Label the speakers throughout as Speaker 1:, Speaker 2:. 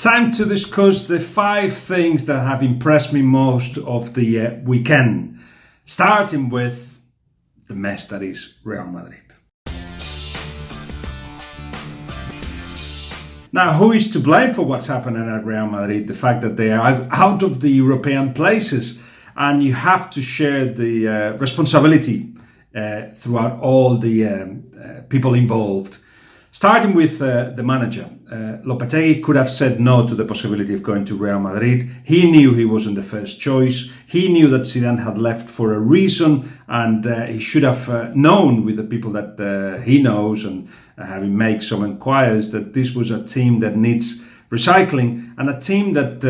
Speaker 1: Time to discuss the 5 things that have impressed me most of the weekend, starting with the mess that is Real Madrid. Now, who is to blame for what's happening at Real Madrid? The fact that they are out of the European places, and you have to share the responsibility throughout all the people involved. Starting with the manager, Lopetegui could have said no to the possibility of going to Real Madrid. He knew he wasn't the first choice. He knew that Zidane had left for a reason, and he should have known with the people that he knows, and having made some enquiries, that this was a team that needs recycling, and a team that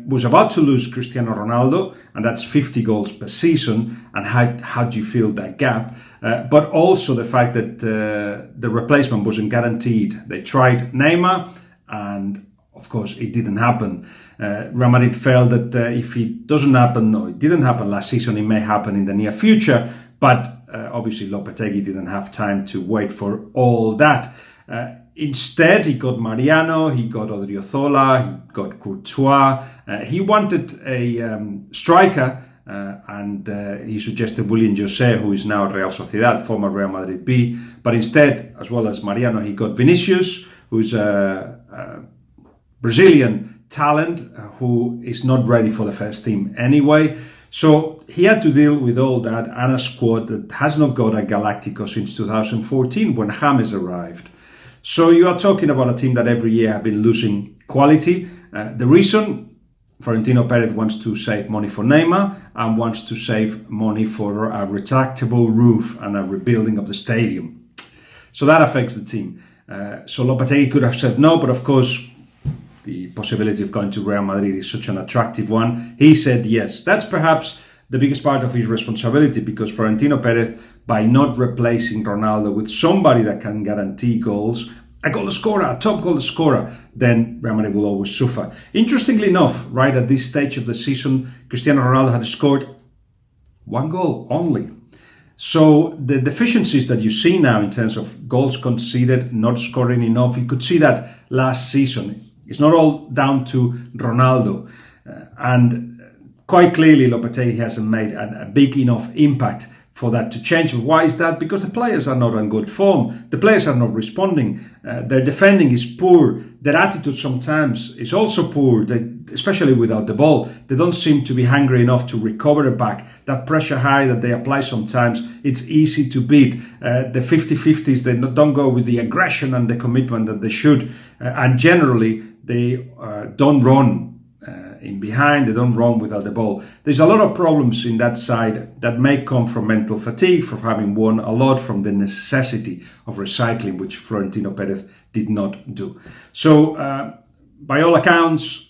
Speaker 1: was about to lose Cristiano Ronaldo, and that's 50 goals per season. And how do you fill that gap? But also the fact that the replacement wasn't guaranteed. They tried Neymar, and of course it didn't happen. Real Madrid felt that if it doesn't happen, or it didn't happen last season, it may happen in the near future. But obviously Lopetegui didn't have time to wait for all that. Instead, he got Mariano, he got Odriozola, he got Courtois. He wanted a striker, and he suggested William José, who is now at Real Sociedad, former Real Madrid B. But instead, as well as Mariano, he got Vinicius, who's a Brazilian talent who is not ready for the first team anyway. So he had to deal with all that and a squad that has not got a Galáctico since 2014 when James arrived. So you are talking about a team that every year have been losing quality. The reason, Florentino Perez wants to save money for Neymar and wants to save money for a retractable roof and a rebuilding of the stadium. So that affects the team. So Lopetegui could have said no, but of course the possibility of going to Real Madrid is such an attractive one. He said yes. That's perhaps the biggest part of his responsibility, because Florentino Perez, by not replacing Ronaldo with somebody that can guarantee goals, a goal scorer, a top goal scorer, then Real Madrid will always suffer. Interestingly enough, right at this stage of the season, Cristiano Ronaldo had scored 1 goal only. So the deficiencies that you see now in terms of goals conceded, not scoring enough, you could see that last season. It's not all down to Ronaldo. And quite clearly, Lopetegui hasn't made a big enough impact for that to change. Why is that? Because the players are not in good form. The players are not responding. Their defending is poor. Their attitude sometimes is also poor, especially without the ball. They don't seem to be hungry enough to recover it back. That pressure high that they apply sometimes, it's easy to beat. The 50-50s, they don't go with the aggression and the commitment that they should. And generally, they don't run in behind, they don't run without the ball. There's a lot of problems in that side that may come from mental fatigue, from having won a lot, from the necessity of recycling, which Florentino Perez did not do. So, by all accounts,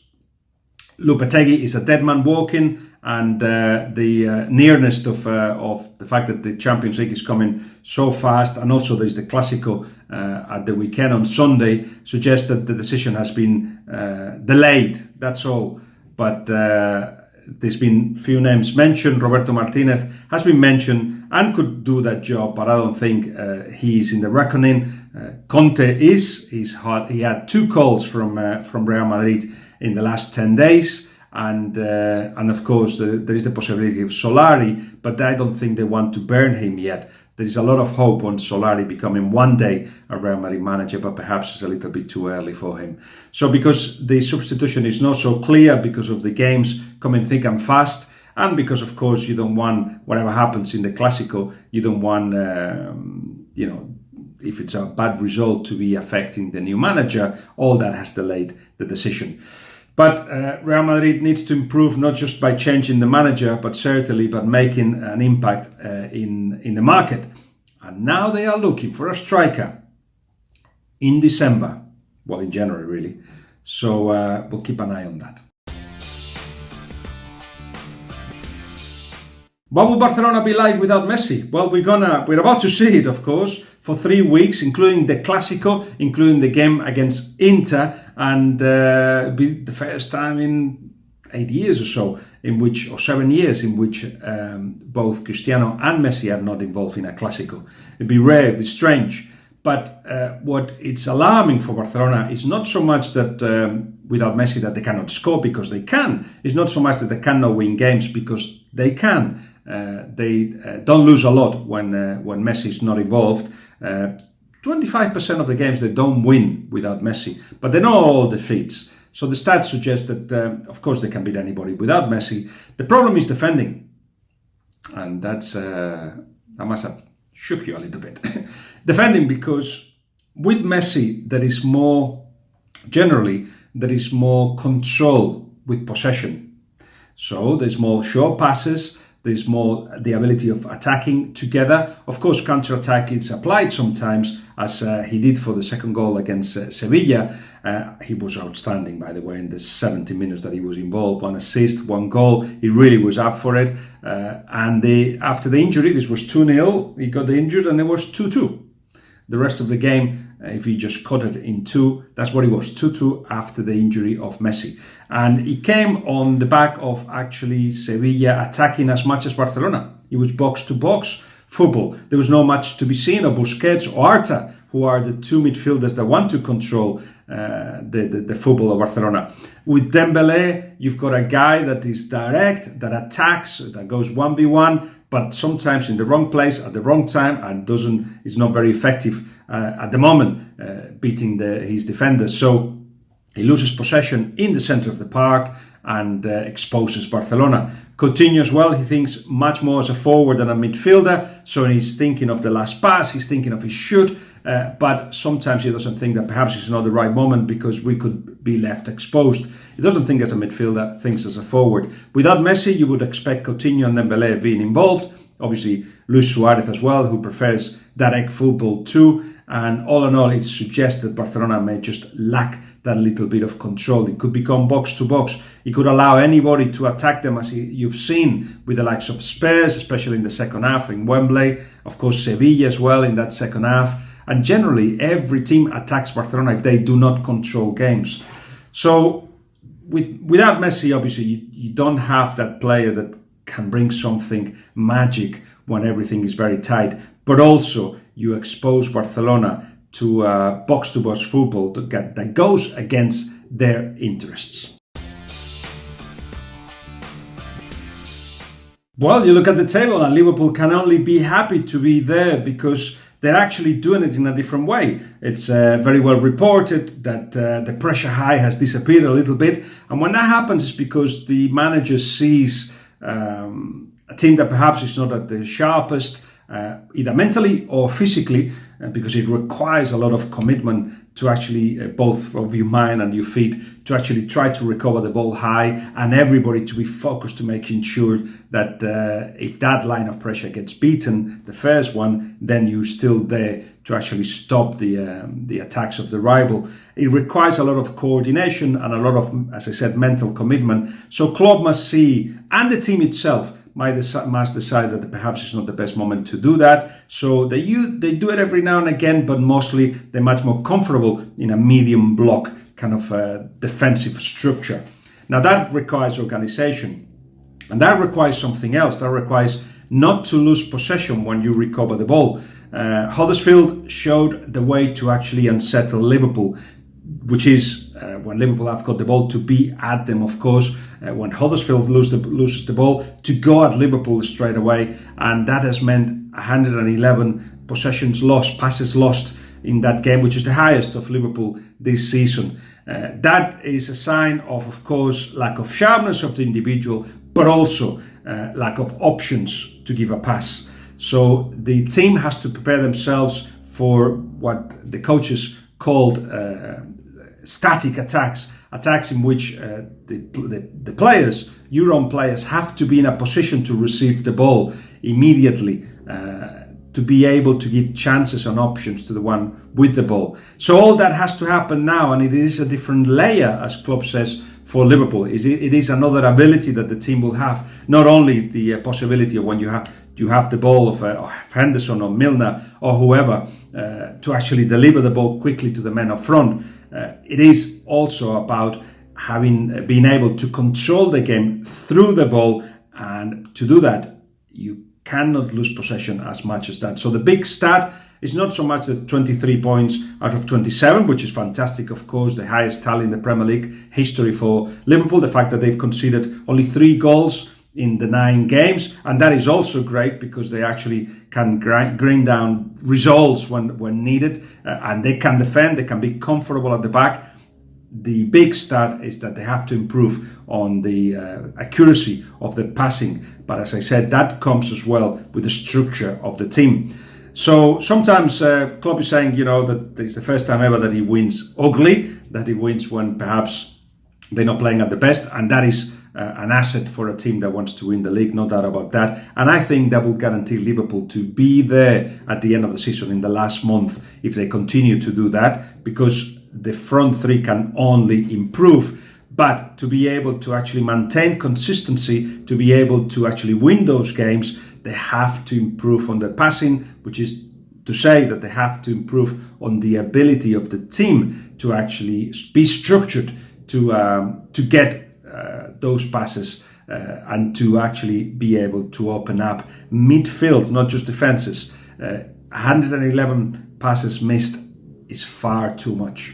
Speaker 1: Lopetegui is a dead man walking, and the nearness of the fact that the Champions League is coming so fast, and also there's the Clásico at the weekend on Sunday, suggests that the decision has been delayed. That's all. But there's been few names mentioned. Roberto Martinez has been mentioned and could do that job, but I don't think he's in the reckoning. Conte is. He had 2 calls from Real Madrid in the last 10 days. And of course, there is the possibility of Solari, but I don't think they want to burn him yet. There is a lot of hope on Solari becoming one day a Real Madrid manager, but perhaps it's a little bit too early for him. So because the substitution is not so clear, because of the games coming thick and fast, and because, of course, you don't want, whatever happens in the Clásico, you don't want, if it's a bad result, to be affecting the new manager. All that has delayed the decision. But Real Madrid needs to improve, not just by changing the manager, but certainly by making an impact in the market. And now they are looking for a striker in December. Well, in January, really. So we'll keep an eye on that. What will Barcelona be like without Messi? Well, we're about to see it, of course, for 3 weeks, including the Clásico, including the game against Inter, and be the first time in 8 years or so, or 7 years, in which both Cristiano and Messi are not involved in a Clásico. It'd be rare, it'd be strange. But what it's alarming for Barcelona is not so much that without Messi that they cannot score, because they can. It's not so much that they cannot win games, because they can. They don't lose a lot when Messi is not involved. 25% of the games they don't win without Messi, but they know all defeats. So the stats suggest that, of course, they can beat anybody without Messi. The problem is defending, and that must have shook you a little bit. Defending, because with Messi there is more control with possession. So there's more short passes, there's more the ability of attacking together. Of course, counter-attack is applied sometimes, as he did for the second goal against Sevilla. He was outstanding, by the way, in the 70 minutes that he was involved. 1 assist, 1 goal. He really was up for it. And after the injury, this was 2-0. He got injured and it was 2-2. The rest of the game, if he just cut it in 2, that's what it was, 2-2 after the injury of Messi. And he came on the back of actually Sevilla attacking as much as Barcelona. It was box-to-box football. There was not much to be seen of Busquets or Arta, who are the two midfielders that want to control the football of Barcelona. With Dembélé, you've got a guy that is direct, that attacks, that goes 1v1, but sometimes in the wrong place at the wrong time, and is not very effective at the moment, beating his defenders. So he loses possession in the center of the park and exposes Barcelona. Coutinho as well, he thinks much more as a forward than a midfielder, so he's thinking of the last pass, he's thinking of his shoot, but sometimes he doesn't think that perhaps it's not the right moment because we could be left exposed. He doesn't think as a midfielder, thinks as a forward. Without Messi, you would expect Coutinho and Dembélé being involved. Obviously, Luis Suarez as well, who prefers direct football too. And all in all, it suggests that Barcelona may just lack that little bit of control. It could become box to box. It could allow anybody to attack them, as you've seen with the likes of Spurs, especially in the second half in Wembley. Of course, Sevilla as well in that second half. And generally, every team attacks Barcelona if they do not control games. So without Messi, obviously, you don't have that player that can bring something magic when everything is very tight. But also, you expose Barcelona to box-to-box football that goes against their interests. Well, you look at the table and Liverpool can only be happy to be there because they're actually doing it in a different way. It's very well reported that the pressure high has disappeared a little bit. And when that happens, it's because the manager sees a team that perhaps is not at the sharpest, either mentally or physically, because it requires a lot of commitment to actually, both of your mind and your feet, to actually try to recover the ball high, and everybody to be focused to making sure that if that line of pressure gets beaten, the first one, then you're still there to actually stop the attacks of the rival. It requires a lot of coordination and a lot of, as I said, mental commitment. So Klopp must see, and the team itself, must decide that perhaps it's not the best moment to do that. So they do it every now and again, but mostly they're much more comfortable in a medium block kind of defensive structure. Now that requires organization, and that requires something else. That requires not to lose possession when you recover the ball. Huddersfield showed the way to actually unsettle Liverpool, which is when Liverpool have got the ball, to be at them, of course. When Huddersfield loses the ball, to go at Liverpool straight away. And that has meant 111 possessions lost, passes lost in that game, which is the highest of Liverpool this season. That is a sign of course, lack of sharpness of the individual, but also lack of options to give a pass. So the team has to prepare themselves for what the coaches called static attacks in which the players, your own players, have to be in a position to receive the ball immediately, to be able to give chances and options to the one with the ball. So all that has to happen now, and it is a different layer, as Klopp says, for Liverpool. It is another ability that the team will have, not only the possibility of when you have the ball of Henderson or Milner or whoever to actually deliver the ball quickly to the men up front. It is also about being able to control the game through the ball, and to do that, you cannot lose possession as much as that. So the big stat It's not so much the 23 points out of 27, which is fantastic, of course, the highest tally in the Premier League history for Liverpool. The fact that they've conceded only 3 goals in the 9 games, and that is also great because they actually can grind down results when needed, and they can defend, they can be comfortable at the back. The big stat is that they have to improve on the accuracy of the passing, but as I said, that comes as well with the structure of the team. So sometimes Klopp is saying, that it's the first time ever that he wins ugly, that he wins when perhaps they're not playing at the best, and that is an asset for a team that wants to win the league, no doubt about that. And I think that will guarantee Liverpool to be there at the end of the season in the last month if they continue to do that, because the front three can only improve. But to be able to actually maintain consistency, to be able to actually win those games, they have to improve on the passing, which is to say that they have to improve on the ability of the team to actually be structured to get those passes and to actually be able to open up midfield, not just defenses. 111 passes missed is far too much.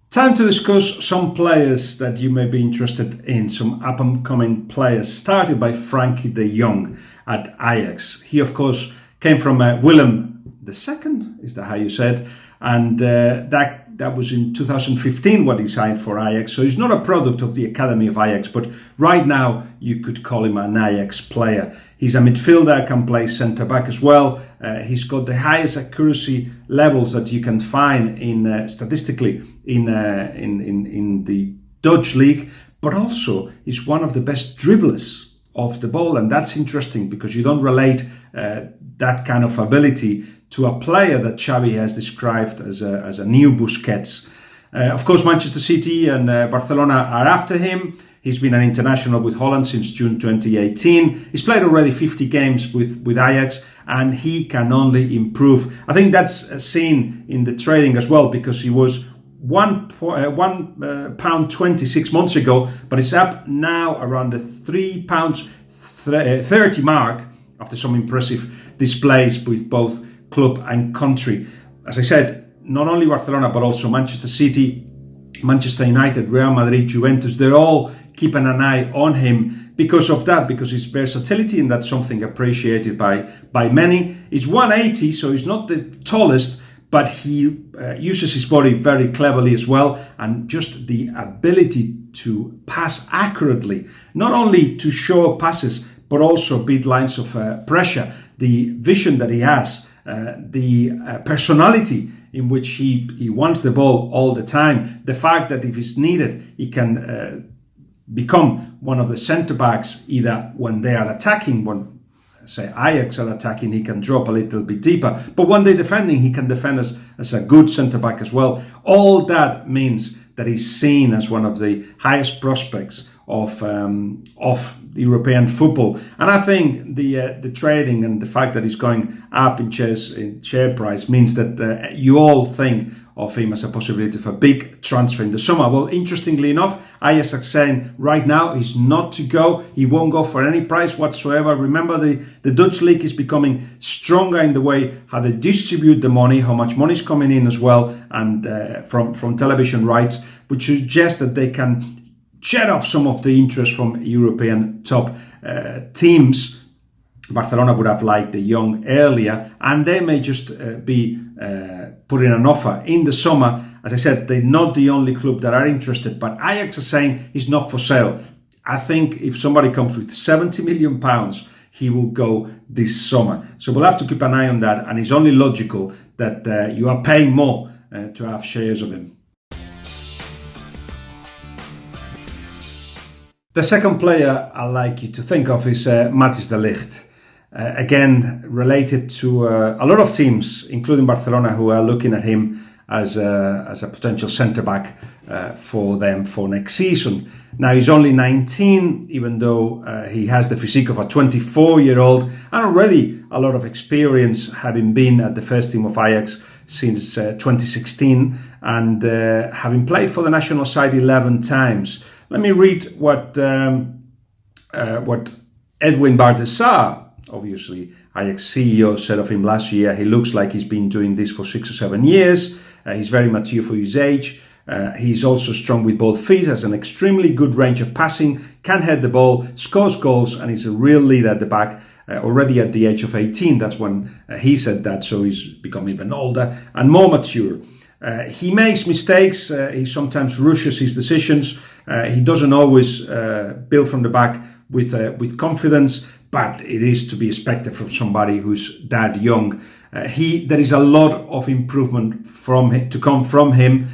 Speaker 1: Time to discuss some players that you may be interested in, some up-and-coming players, started by Frenkie de Jong at Ajax. He, of course, came from Guillem II, is that how you said? And that was in 2015 when he signed for Ajax. So he's not a product of the academy of Ajax, but right now you could call him an Ajax player. He's a midfielder, can play centre-back as well. He's got the highest accuracy levels that you can find in statistically in the Dutch league, but also he's one of the best dribblers of the ball, and that's interesting because you don't relate that kind of ability to a player that Xavi has described as a new Busquets. Of course, Manchester City and Barcelona are after him. He's been an international with Holland since June 2018. He's played already 50 games with Ajax, and he can only improve. I think that's seen in the trading as well, because he was £1.20 6 months ago, but it's up now around the £3.30 mark after some impressive displays with both club and country. As I said, not only Barcelona but also Manchester City, Manchester United, Real Madrid, Juventus, they're all keeping an eye on him because of that, because his versatility, and that's something appreciated by many. He's 180, so he's not the tallest, but he uses his body very cleverly as well, and just the ability to pass accurately, not only to show passes but also beat lines of pressure, the vision that he has, the personality in which he wants the ball all the time, the fact that if it's needed he can become one of the centre backs, either when they are attacking, when say Ajax are attacking, he can drop a little bit deeper, but when they're defending, he can defend as a good centre back as well. All that means that he's seen as one of the highest prospects of European football, and I think the trading and the fact that he's going up in share price means that you all think of him as a possibility for a big transfer in the summer. Well, interestingly enough, Ajax are saying right now he's not to go. He won't go for any price whatsoever. Remember, the Dutch league is becoming stronger in the way how they distribute the money, how much money is coming in as well, and from television rights, which suggests that they can shed off some of the interest from European top teams. Barcelona would have liked the Young earlier, and they may just be putting an offer in the summer. As I said, they're not the only club that are interested, but Ajax are saying he's not for sale. I think if somebody comes with £70 million, he will go this summer. So we'll have to keep an eye on that, and it's only logical that you are paying more to have shares of him. The second player I'd like you to think of is Matthijs de Ligt. Again, related to a lot of teams, including Barcelona, who are looking at him as a potential centre-back for them for next season. Now, he's only 19, even though he has the physique of a 24-year-old, and already a lot of experience, having been at the first team of Ajax since 2016, and having played for the national side 11 times. Let me read what Edwin Bardessar, obviously Ajax CEO, said of him last year, he looks like he's been doing this for 6 or 7 years. He's very mature for his age. He's also strong with both feet, has an extremely good range of passing, can head the ball, scores goals, and he's a real leader at the back. Already at the age of 18, that's when he said that, so he's become even older and more mature. He makes mistakes, he sometimes rushes his decisions, he doesn't always build from the back with confidence, but it is to be expected from somebody who's that young. There is a lot of improvement to come from him,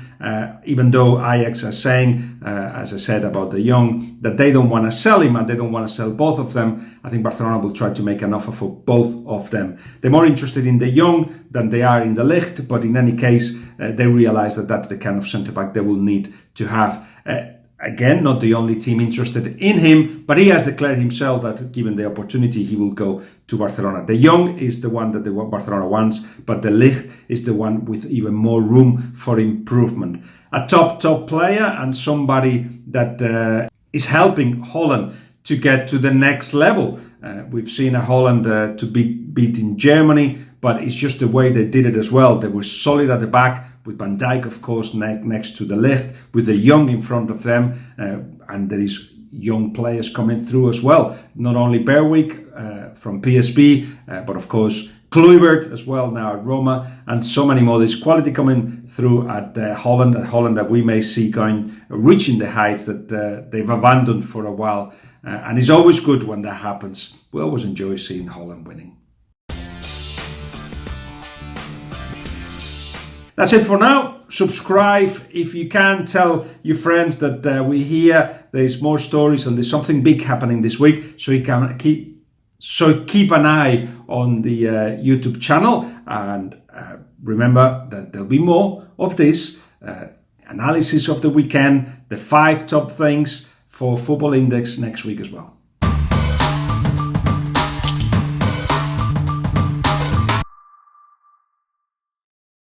Speaker 1: even though Ajax are saying, as I said about the Young, that they don't want to sell him and they don't want to sell both of them. I think Barcelona will try to make an offer for both of them. They're more interested in the Young than they are in the Ligt, but in any case, they realize that that's the kind of centre-back they will need to have. Again, not the only team interested in him, but he has declared himself that given the opportunity, he will go to Barcelona. De Jong is the one that Barcelona wants, but De Ligt is the one with even more room for improvement. A top player and somebody that is helping Holland to get to the next level. We've seen a Holland to beat in Germany, but it's just the way they did it as well. They were solid at the back, with Van Dijk, of course, next to De Ligt, with the Young in front of them, and there is young players coming through as well. Not only Berwick from PSV, but of course Kluivert as well now at Roma, and so many more. There's quality coming through at Holland that we may see reaching the heights that they've abandoned for a while, and it's always good when that happens. We always enjoy seeing Holland winning. That's it for now. Subscribe if you can. Tell your friends that we're here. There's more stories and there's something big happening this week. So you can keep an eye on the YouTube channel. And remember that there'll be more of this analysis of the weekend. The 5 top things for Football Index next week as well.